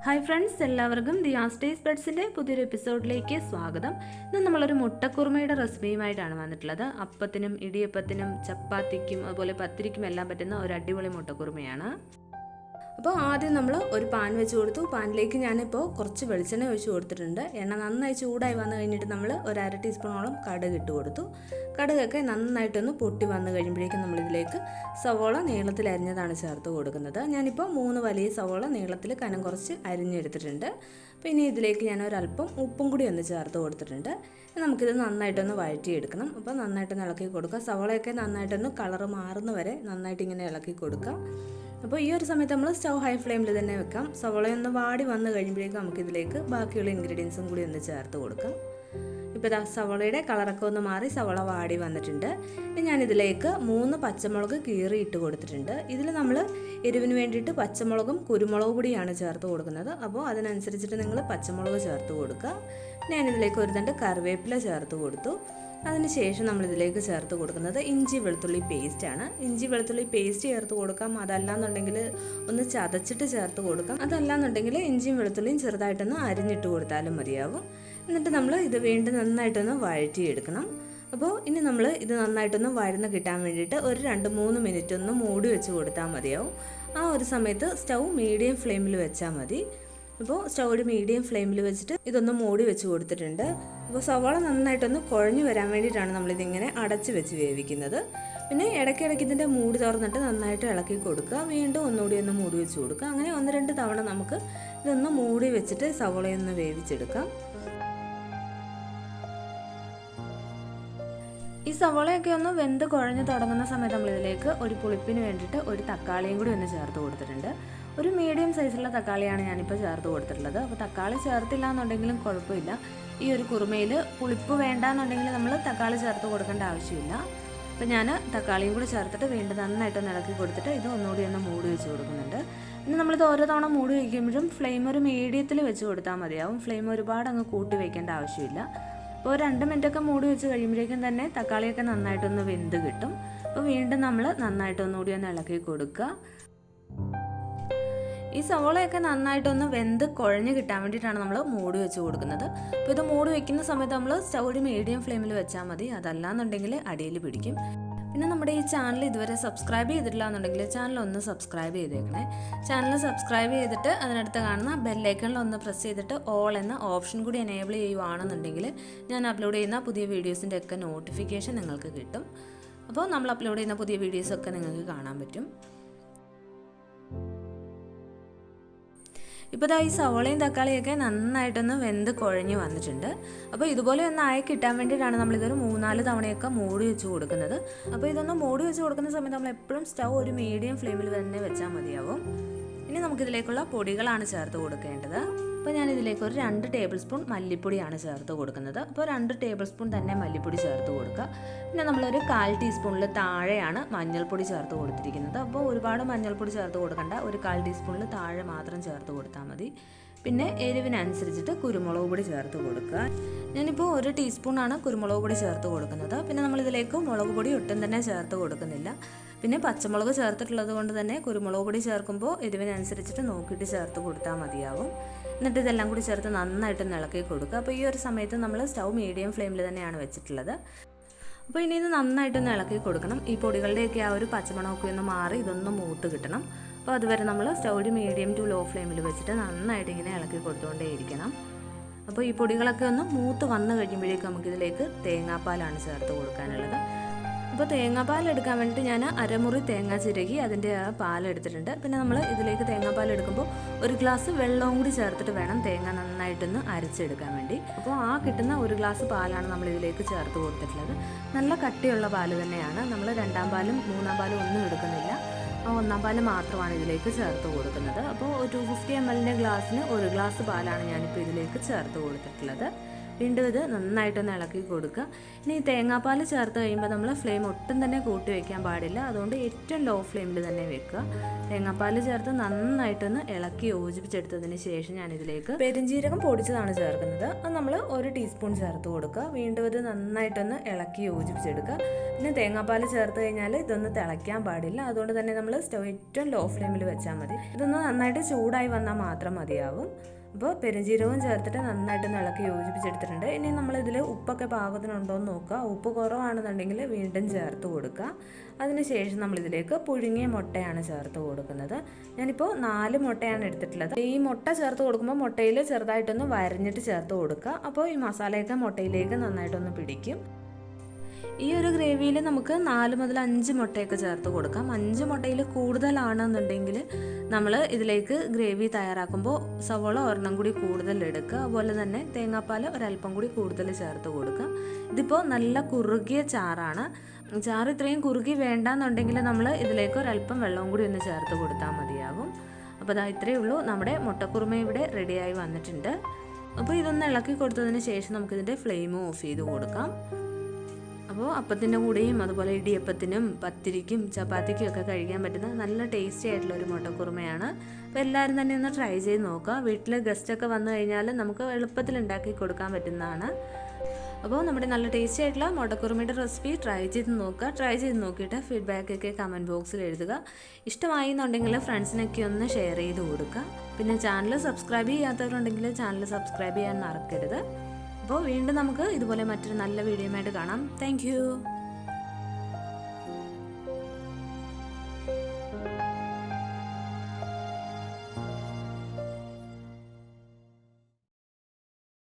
Hi friends, എല്ലാവർക്കും the ആസ്റ്റേസ് ബഡ്സിൻ്റെ പുതിയൊരു എപ്പിസോഡിലേക്ക് സ്വാഗതം. ഇന്ന് നമ്മളൊരു മുട്ട കുറുമയുടെ റെസിപ്പിയുമായിട്ടാണ് വന്നിട്ടുള്ളത്. അപ്പത്തിനും ഇടിയപ്പത്തിനും ചപ്പാത്തിക്കും അതുപോലെ പത്തിരിക്കും എല്ലാം പറ്റുന്ന ഒരു അടിപൊളി മുട്ട കുറുമയാണ്. അപ്പോൾ ആദ്യം നമ്മൾ ഒരു പാൻ വെച്ച് കൊടുത്തു. പാനിലേക്ക് ഞാനിപ്പോൾ കുറച്ച് വെളിച്ചെണ്ണ ഒഴിച്ച് കൊടുത്തിട്ടുണ്ട്. എണ്ണ നന്നായി ചൂടായി വന്നു കഴിഞ്ഞിട്ട് നമ്മൾ ഒരു അര ടീസ്പൂണോളം കടുക് ഇട്ട് കൊടുത്തു. കടുകൊക്കെ നന്നായിട്ടൊന്ന് പൊട്ടി വന്നു കഴിയുമ്പോഴേക്കും നമ്മളിതിലേക്ക് സവോള നീളത്തിൽ അരിഞ്ഞതാണ് ചേർത്ത് കൊടുക്കുന്നത്. ഞാനിപ്പോൾ 3 വലിയ സവോള നീളത്തിൽ കനം കുറച്ച് അരിഞ്ഞെടുത്തിട്ടുണ്ട്. പിന്നെ ഇതിലേക്ക് ഞാൻ ഒരല്പം ഉപ്പും കൂടി ഒന്ന് ചേർത്ത് കൊടുത്തിട്ടുണ്ട്. നമുക്കിത് നന്നായിട്ടൊന്ന് വഴറ്റിയെടുക്കണം. അപ്പോൾ നന്നായിട്ടൊന്ന് ഇളക്കി കൊടുക്കുക. സവോളയൊക്കെ നന്നായിട്ടൊന്ന് കളറ് മാറുന്ന വരെ നന്നായിട്ട് ഇങ്ങനെ ഇളക്കി കൊടുക്കുക. അപ്പോൾ ഈ ഒരു സമയത്ത് നമ്മൾ സ്റ്റൗ ഹൈ ഫ്ലെയിമിൽ തന്നെ വെക്കാം. സവോളയൊന്ന് വാടി വന്നു കഴിയുമ്പോഴേക്കും നമുക്കിതിലേക്ക് ബാക്കിയുള്ള ഇൻഗ്രീഡിയൻസും കൂടി ഒന്ന് ചേർത്ത് കൊടുക്കാം. ഇപ്പോൾ ഇതാ സവോളയുടെ കളറൊക്കെ ഒന്ന് മാറി സവോള വാടി വന്നിട്ടുണ്ട്. ഇനി ഞാനിതിലേക്ക് 3 പച്ചമുളക് കീറി ഇട്ട് കൊടുത്തിട്ടുണ്ട്. ഇതിൽ നമ്മൾ എരിവിന് വേണ്ടിയിട്ട് പച്ചമുളകും കുരുമുളക് പൊടിയാണ് ചേർത്ത് കൊടുക്കുന്നത്. അപ്പോൾ അതിനനുസരിച്ചിട്ട് നിങ്ങൾ പച്ചമുളക് ചേർത്ത് കൊടുക്കുക. ഞാനിതിലേക്ക് ഒരു തണ്ട് കറിവേപ്പില ചേർത്ത് കൊടുത്തു. അതിനുശേഷം നമ്മളിതിലേക്ക് ചേർത്ത് കൊടുക്കുന്നത് ഇഞ്ചി വെളുത്തുള്ളി പേസ്റ്റാണ്. ഇഞ്ചി വെളുത്തുള്ളി പേസ്റ്റ് ചേർത്ത് കൊടുക്കാം. അതല്ലാന്നുണ്ടെങ്കിൽ ഒന്ന് ചതച്ചിട്ട് ചേർത്ത് കൊടുക്കാം. അതല്ലാന്നുണ്ടെങ്കിൽ ഇഞ്ചിയും വെളുത്തുള്ളിയും ചെറുതായിട്ടൊന്ന് അരിഞ്ഞിട്ട് കൊടുത്താലും മതിയാവും. എന്നിട്ട് നമ്മൾ ഇത് വീണ്ടും നന്നായിട്ടൊന്ന് വഴറ്റിയെടുക്കണം. അപ്പോൾ ഇനി നമ്മൾ ഇത് നന്നായിട്ടൊന്ന് വഴന്ന് കിട്ടാൻ വേണ്ടിയിട്ട് ഒരു 2-3 മിനിറ്റ് ഒന്ന് മൂടി വെച്ച് കൊടുത്താൽ മതിയാവും. ആ ഒരു സമയത്ത് സ്റ്റൗ മീഡിയം ഫ്ലെയിമിൽ വെച്ചാൽ മതി. അപ്പോൾ സ്റ്റൗ ഒരു മീഡിയം ഫ്ലെയിമിൽ വെച്ചിട്ട് ഇതൊന്ന് മൂടി വെച്ച് കൊടുത്തിട്ടുണ്ട്. അപ്പോൾ സവാള നന്നായിട്ടൊന്ന് കുഴഞ്ഞു വരാൻ വേണ്ടിയിട്ടാണ് നമ്മളിതിങ്ങനെ അടച്ച് വെച്ച് വേവിക്കുന്നത്. പിന്നെ ഇടയ്ക്കിടയ്ക്ക് ഇതിൻ്റെ മൂടി തുറന്നിട്ട് നന്നായിട്ട് ഇളക്കി കൊടുക്കുക. വീണ്ടും ഒന്നുകൂടി ഒന്ന് മൂടി വെച്ച് കൊടുക്കുക. അങ്ങനെ 1-2 തവണ നമുക്ക് ഇതൊന്ന് മൂടി വെച്ചിട്ട് സവാളയൊന്ന് വേവിച്ചെടുക്കാം. ഈ സവാളയൊക്കെ ഒന്ന് വെന്ത് കുഴഞ്ഞ് തുടങ്ങുന്ന സമയത്ത് നമ്മളിതിലേക്ക് ഒരു പുളിപ്പിന് വേണ്ടിയിട്ട് ഒരു തക്കാളിയും കൂടി ഒന്ന് ചേർത്ത് കൊടുത്തിട്ടുണ്ട്. ഒരു മീഡിയം സൈസുള്ള തക്കാളിയാണ് ഞാനിപ്പോൾ ചേർത്ത് കൊടുത്തിട്ടുള്ളത്. അപ്പോൾ തക്കാളി ചേർത്തില്ല എന്നുണ്ടെങ്കിലും കുഴപ്പമില്ല. ഈ ഒരു കുറുമയിൽ പുളിപ്പ് വേണ്ടാന്നുണ്ടെങ്കിൽ നമ്മൾ തക്കാളി ചേർത്ത് കൊടുക്കേണ്ട ആവശ്യമില്ല. അപ്പോൾ ഞാൻ തക്കാളിയും കൂടി ചേർത്തിട്ട് വീണ്ടും നന്നായിട്ടൊന്ന് ഇളക്കി കൊടുത്തിട്ട് ഇത് ഒന്നുകൂടി ഒന്ന് മൂടി വെച്ച് കൊടുക്കുന്നുണ്ട്. പിന്നെ നമ്മളിത് ഓരോ തവണ മൂടി വയ്ക്കുമ്പോഴും ഫ്ലെയിം ഒരു മീഡിയത്തിൽ വെച്ച് കൊടുത്താൽ മതിയാവും. ഫ്ലെയിം ഒരുപാട് അങ്ങ് കൂട്ടി വയ്ക്കേണ്ട ആവശ്യമില്ല. അപ്പോൾ 2 മിനിറ്റൊക്കെ മൂടി വെച്ച് കഴിയുമ്പോഴേക്കും തന്നെ തക്കാളിയൊക്കെ നന്നായിട്ടൊന്ന് വെന്ത് കിട്ടും. അപ്പോൾ വീണ്ടും നമ്മൾ നന്നായിട്ടൊന്നുകൂടി ഒന്ന് ഇളക്കി കൊടുക്കുക. ഈ സവോളയൊക്കെ നന്നായിട്ടൊന്ന് വെന്ത് കുഴഞ്ഞ് കിട്ടാൻ വേണ്ടിയിട്ടാണ് നമ്മൾ മൂടി വെച്ച് കൊടുക്കുന്നത്. അപ്പോൾ ഇത് മൂടി വയ്ക്കുന്ന സമയത്ത് നമ്മൾ സ്റ്റൗ ഒരു മീഡിയം ഫ്ലെയിമിൽ വെച്ചാൽ മതി. അതല്ലാന്നുണ്ടെങ്കിൽ അടിയിൽ പിടിക്കും. പിന്നെ നമ്മുടെ ഈ ചാനൽ ഇതുവരെ സബ്സ്ക്രൈബ് ചെയ്തിട്ടില്ല എന്നുണ്ടെങ്കിൽ ചാനൽ ഒന്ന് സബ്സ്ക്രൈബ് ചെയ്തേക്കണേ. ചാനൽ സബ്സ്ക്രൈബ് ചെയ്തിട്ട് അതിനടുത്ത് കാണുന്ന ബെല്ലൈക്കണിൽ ഒന്ന് പ്രസ് ചെയ്തിട്ട് ഓൾ എന്ന ഓപ്ഷൻ കൂടി എനേബിൾ ചെയ്യുവാണെന്നുണ്ടെങ്കിൽ ഞാൻ അപ്ലോഡ് ചെയ്യുന്ന പുതിയ വീഡിയോസിൻ്റെ ഒക്കെ നോട്ടിഫിക്കേഷൻ നിങ്ങൾക്ക് കിട്ടും. അപ്പോൾ നമ്മൾ അപ്ലോഡ് ചെയ്യുന്ന പുതിയ വീഡിയോസൊക്കെ നിങ്ങൾക്ക് കാണാൻ പറ്റും. ഇപ്പോൾ ഈ സവോളയും തക്കാളിയൊക്കെ നന്നായിട്ടൊന്ന് വെന്ത് കുഴഞ്ഞ് വന്നിട്ടുണ്ട്. അപ്പോൾ ഇതുപോലെ ഒന്ന് ആയി കിട്ടാൻ വേണ്ടിയിട്ടാണ് നമ്മളിതൊരു 3-4 തവണയൊക്കെ മൂടി വെച്ച് കൊടുക്കുന്നത്. അപ്പോൾ ഇതൊന്ന് മൂടി വെച്ച് കൊടുക്കുന്ന സമയത്ത് നമ്മൾ എപ്പോഴും സ്റ്റൗ ഒരു മീഡിയം ഫ്ലെയിമിൽ തന്നെ വെച്ചാൽ മതിയാവും. ഇനി നമുക്കിതിലേക്കുള്ള പൊടികളാണ് ചേർത്ത് കൊടുക്കേണ്ടത്. അപ്പോൾ ഞാനിതിലേക്ക് ഒരു 2 ടേബിൾ സ്പൂൺ മല്ലിപ്പൊടിയാണ് ചേർത്ത് കൊടുക്കുന്നത്. അപ്പോൾ 2 ടേബിൾ സ്പൂൺ തന്നെ മല്ലിപ്പൊടി ചേർത്ത് കൊടുക്കുക. പിന്നെ നമ്മളൊരു 1/4 ടീസ്പൂണിൽ താഴെയാണ് മഞ്ഞൾപ്പൊടി ചേർത്ത് കൊടുത്തിരിക്കുന്നത്. അപ്പോൾ ഒരുപാട് മഞ്ഞൾപ്പൊടി ചേർത്ത് കൊടുക്കണ്ട. ഒരു 1/4 ടീസ്പൂണിൽ താഴെ മാത്രം ചേർത്ത് കൊടുത്താൽ മതി. പിന്നെ എരിവിനനുസരിച്ചിട്ട് കുരുമുളക് പൊടി ചേർത്ത് കൊടുക്കുക. ഞാനിപ്പോൾ 1 ടീസ്പൂണാണ് കുരുമുളക് പൊടി ചേർത്ത് കൊടുക്കുന്നത്. പിന്നെ നമ്മളിതിലേക്ക് മുളക് പൊടി ഒട്ടും തന്നെ ചേർത്ത് കൊടുക്കുന്നില്ല. പിന്നെ പച്ചമുളക് ചേർത്തിട്ടുള്ളത് കൊണ്ട് തന്നെ കുരുമുളക് പൊടി ചേർക്കുമ്പോൾ എരിവിനനുസരിച്ചിട്ട് നോക്കിയിട്ട് ചേർത്ത് കൊടുത്താൽ മതിയാവും. എന്നിട്ട് ഇതെല്ലാം കൂടി ചേർത്ത് നന്നായിട്ട് ഇളക്കി കൊടുക്കുക. അപ്പോൾ ഈ ഒരു സമയത്ത് നമ്മൾ സ്റ്റൗ മീഡിയം ഫ്ലെയിമിൽ തന്നെയാണ് വെച്ചിട്ടുള്ളത്. അപ്പോൾ ഇനി ഇത് നന്നായിട്ടൊന്ന് ഇളക്കി കൊടുക്കണം. ഈ പൊടികളുടെയൊക്കെ ആ ഒരു പച്ചമണമൊക്കെ ഒന്ന് മാറി ഇതൊന്ന് മൂത്ത് കിട്ടണം. അപ്പോൾ അതുവരെ നമ്മൾ സ്റ്റൗ ഒരു മീഡിയം ടു ലോ ഫ്ലെയിമിൽ വെച്ചിട്ട് നന്നായിട്ട് ഇങ്ങനെ ഇളക്കി കൊടുത്തുകൊണ്ടേയിരിക്കണം. അപ്പോൾ ഈ പൊടികളൊക്കെ ഒന്ന് മൂത്ത് വന്നു കഴിയുമ്പോഴേക്കും നമുക്കിതിലേക്ക് തേങ്ങാപ്പാലാണ് ചേർത്ത് കൊടുക്കാനുള്ളത്. അപ്പോൾ തേങ്ങാപ്പാൽ എടുക്കാൻ വേണ്ടിയിട്ട് ഞാൻ അരമുറി തേങ്ങ ചിരകി അതിൻ്റെ ആ പാലെടുത്തിട്ടുണ്ട്. പിന്നെ നമ്മൾ ഇതിലേക്ക് തേങ്ങാപ്പാൽ എടുക്കുമ്പോൾ 1 ഗ്ലാസ് വെള്ളവും കൂടി ചേർത്തിട്ട് വേണം തേങ്ങ നന്നായിട്ടൊന്ന് അരച്ചെടുക്കാൻ വേണ്ടി. അപ്പോൾ ആ കിട്ടുന്ന 1 ഗ്ലാസ് പാലാണ് നമ്മൾ ഇതിലേക്ക് ചേർത്ത് കൊടുത്തിട്ടുള്ളത്. നല്ല കട്ടിയുള്ള പാല് തന്നെയാണ്. നമ്മൾ 2ാം പാലും 3ാം പാലും ഒന്നും എടുക്കുന്നില്ല. 1ാം പാല് മാത്രമാണ് ഇതിലേക്ക് ചേർത്ത് കൊടുക്കുന്നത്. അപ്പോൾ 250 ml ഗ്ലാസ്സിന് 1 ഗ്ലാസ് പാലാണ് ഞാനിപ്പോൾ ഇതിലേക്ക് ചേർത്ത് കൊടുത്തിട്ടുള്ളത്. വീണ്ടും ഇത് നന്നായിട്ടൊന്ന് ഇളക്കി കൊടുക്കുക. ഇനി തേങ്ങാപ്പാൽ ചേർത്ത് കഴിയുമ്പോൾ നമ്മൾ ഫ്ലെയിം ഒട്ടും തന്നെ കൂട്ടി വയ്ക്കാൻ പാടില്ല. അതുകൊണ്ട് ഏറ്റവും ലോ ഫ്ലെയിമിൽ തന്നെ വെക്കുക. തേങ്ങാപ്പാൽ ചേർത്ത് നന്നായിട്ടൊന്ന് ഇളക്കി യോജിപ്പിച്ചെടുത്തതിന് ശേഷം ഞാനിതിലേക്ക് പെരുംജീരകം പൊടിച്ചതാണ് ചേർക്കുന്നത്. അത് നമ്മൾ 1 ടീസ്പൂൺ ചേർത്ത് കൊടുക്കുക. വീണ്ടും ഇത് നന്നായിട്ടൊന്ന് ഇളക്കി യോജിപ്പിച്ചെടുക്കുക. പിന്നെ തേങ്ങാപ്പാൽ ചേർത്ത് കഴിഞ്ഞാൽ ഇതൊന്ന് തിളയ്ക്കാൻ പാടില്ല. അതുകൊണ്ട് തന്നെ നമ്മൾ സ്റ്റവ് ഏറ്റവും ലോ ഫ്ലെയിമിൽ വെച്ചാൽ മതി. ഇതൊന്ന് നന്നായിട്ട് ചൂടായി വന്നാൽ മാത്രം മതിയാവും. അപ്പോൾ പെരുംജീരകവും ചേർത്തിട്ട് നന്നായിട്ടൊന്ന് ഇളക്കി യോജിപ്പിച്ചെടുത്തിട്ടുണ്ട്. ഇനി നമ്മളിതിൽ ഉപ്പൊക്കെ പാകത്തിനുണ്ടോ എന്ന് നോക്കുക. ഉപ്പ് കുറവാണെന്നുണ്ടെങ്കിൽ വീണ്ടും ചേർത്ത് കൊടുക്കുക. അതിനുശേഷം നമ്മളിതിലേക്ക് പുഴുങ്ങിയ മുട്ടയാണ് ചേർത്ത് കൊടുക്കുന്നത്. ഞാനിപ്പോൾ 4 മുട്ടയാണ് എടുത്തിട്ടുള്ളത്. ഈ മുട്ട ചേർത്ത് കൊടുക്കുമ്പോൾ മുട്ടയിൽ ചെറുതായിട്ടൊന്ന് വരഞ്ഞിട്ട് ചേർത്ത് കൊടുക്കുക. അപ്പോൾ ഈ മസാലയൊക്കെ മുട്ടയിലേക്ക് നന്നായിട്ടൊന്ന് പിടിക്കും. ഈ ഒരു ഗ്രേവിയിൽ നമുക്ക് 4 മുതൽ 5 മുട്ടയൊക്കെ ചേർത്ത് കൊടുക്കാം. 5 മുട്ടയിൽ കൂടുതലാണെന്നുണ്ടെങ്കിൽ നമ്മൾ ഇതിലേക്ക് ഗ്രേവി തയ്യാറാക്കുമ്പോൾ സവോള ഒരെണ്ണം കൂടി കൂടുതൽ എടുക്കുക. അതുപോലെ തന്നെ തേങ്ങാപ്പാൽ ഒരല്പം കൂടി കൂടുതൽ ചേർത്ത് കൊടുക്കുക. ഇതിപ്പോൾ നല്ല കുറുകിയ ചാറാണ്. ചാറ് ഇത്രയും കുറുകി വേണ്ടാന്നുണ്ടെങ്കിൽ നമ്മൾ ഇതിലേക്ക് ഒരല്പം വെള്ളവും കൂടി ഒന്ന് ചേർത്ത് കൊടുത്താൽ മതിയാകും. അപ്പോൾ അതാ ഇത്രയേ ഉള്ളൂ. നമ്മുടെ മുട്ടക്കുറുമ ഇവിടെ റെഡിയായി വന്നിട്ടുണ്ട്. അപ്പോൾ ഇതൊന്ന് ഇളക്കി കൊടുത്തതിന് ശേഷം നമുക്കിതിൻ്റെ ഫ്ലെയിം ഓഫ് ചെയ്ത് കൊടുക്കാം. അപ്പോൾ അപ്പത്തിൻ്റെ കൂടെയും അതുപോലെ ഇടിയപ്പത്തിനും പത്തിരിക്കും ചപ്പാത്തിക്കും ഒക്കെ കഴിക്കാൻ പറ്റുന്ന നല്ല ടേസ്റ്റി ആയിട്ടുള്ള ഒരു മുട്ടക്കുറുമയാണ്. അപ്പോൾ എല്ലാവരും തന്നെ ഒന്ന് ട്രൈ ചെയ്ത് നോക്കുക. വീട്ടിൽ ഗസ്റ്റൊക്കെ വന്നു കഴിഞ്ഞാൽ നമുക്ക് എളുപ്പത്തിൽ ഉണ്ടാക്കി കൊടുക്കാൻ പറ്റുന്നതാണ്. അപ്പോൾ നമ്മുടെ നല്ല ടേസ്റ്റി ആയിട്ടുള്ള മുട്ടക്കുറുമയുടെ റെസിപ്പി ട്രൈ ചെയ്ത് നോക്കുക. ട്രൈ ചെയ്ത് നോക്കിയിട്ട് ഫീഡ്ബാക്കൊക്കെ കമൻറ്റ് ബോക്സിൽ എഴുതുക. ഇഷ്ടമായി എന്നുണ്ടെങ്കിൽ ഫ്രണ്ട്സിനൊക്കെ ഒന്ന് ഷെയർ ചെയ്ത് കൊടുക്കുക. പിന്നെ ചാനൽ സബ്സ്ക്രൈബ് ചെയ്യാത്തവരുണ്ടെങ്കിൽ ചാനൽ സബ്സ്ക്രൈബ് ചെയ്യാൻ മറക്കരുത്. അപ്പോൾ വീണ്ടും നമുക്ക് ഇതുപോലെ മറ്റൊരു നല്ല വീഡിയോയുമായിട്ട് കാണാം. താങ്ക്